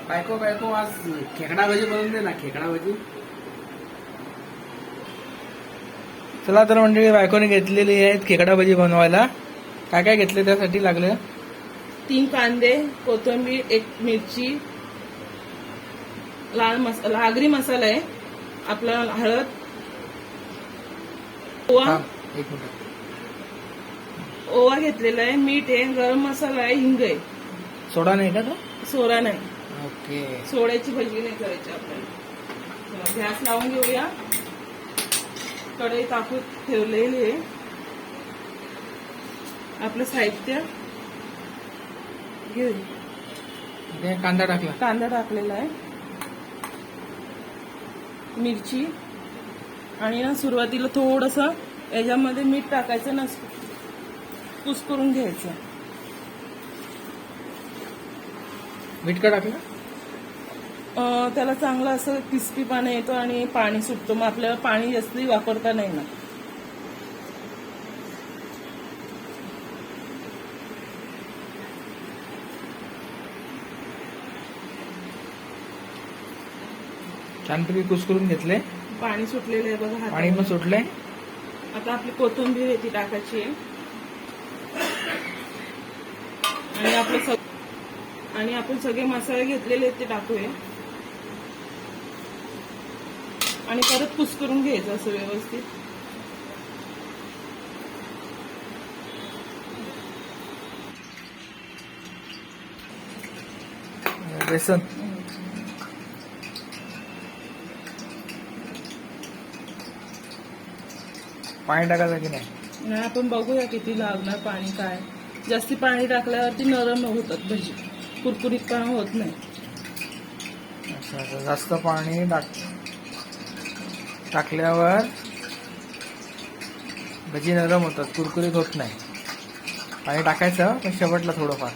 बायको बायको आज खेकडा भाजी बनवून दे ना, खेकडा भाजी. चला तर मंडळी, बायकोने घेतलेली आहेत खेकडा भाजी बनवायला. काय काय घेतले त्यासाठी लागलं? 3 कांदे, कोथिंबीर, 1 मिरची, लाल मसाला, आगरी मसाला आहे आपला, हळद, ओवा, एक मिनिट. ओवा घेतलेला आहे, मीठ आहे, गरम मसाला आहे, हिंग आहे. सोडा नाही का तो? सोडा नाही, ओके. सोड्याची भजी नाही करायची आपल्याला. चला गॅस लावून घेऊया. कढई टाकून ठेवलेली आहे. आपलं साहित्य घेऊया. कांदा टाकला. कांदा टाकलेला आहे, मिरची, आणि ना सुरुवातीला थोडस याच्यामध्ये मीठ टाकायचं ना, कुस्करून घ्यायचं. मीठ का टाकलं? त्याला चांगलं असं क्रिस्पीपणा येतो आणि पाणी सुटतो. मग आपल्याला पाणी जास्त वापरता नाही ना. छानपैकी कुस्करून घेतले. पाणी सुटलेलं आहे बघा, पाणी पण सुटले. आता आपली कोथिंबीर आहे ती टाकायची आहे, आणि आपण सगळे मसाले घेतलेले आहेत ते टाकूया, आणि परत कुस्करून घ्यायचं असं व्यवस्थित. बेसन, पाणी टाकायचं की नाही? आपण बघूया किती लागणार पाणी. काय जास्ती पाणी टाकल्यावरती नरम होतात भजी, कुरकुरीतपणा होत नाही. अच्छा, जास्त पाणी टाकल्यावर भजी नरम होतात, कुरकुरीत होत नाही. पाणी टाकायचं पण शेवटला थोडंफार.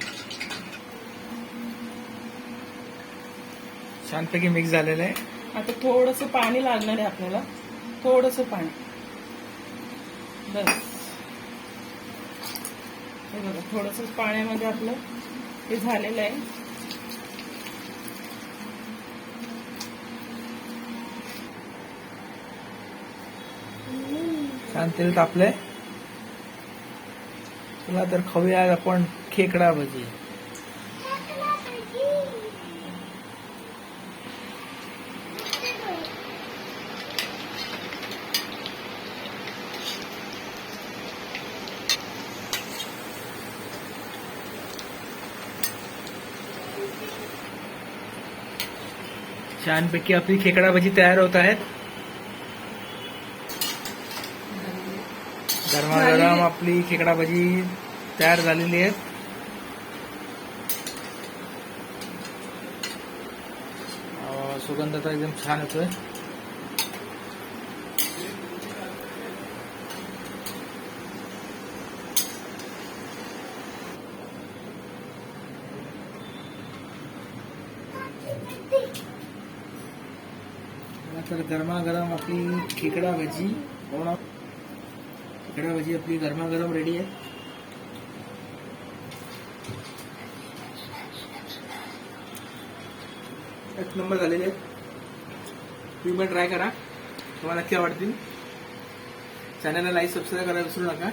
छानपैकी मिक्स झालेलं आहे. आता थोडंसं पाणी लागणार आहे आपल्याला, थोडंसं पाणी बस. हे बघा, थोडंसं पाण्यामध्ये आपलं हे झालेलं आहे. छान तेल तापलंय. चला तर खाऊया आपण खेकडा भजी. छानपैकी आपली खेकडा भजी तयार होत आहेत. गरमागरम आपली खेकडा भजी तयार झालेली आहे. सुगंध तर एकदम छान येतोय. तर गरमागरम आपली खेकडा भजी, खेकडा भजी आपली गरमागरम रेडी आहे. एक नंबर झालेले आहेत. तुम्ही पण ट्राय करा, तुम्हाला नक्की आवडतील. चॅनलला लाईक सबस्क्राईब करायला विसरू नका.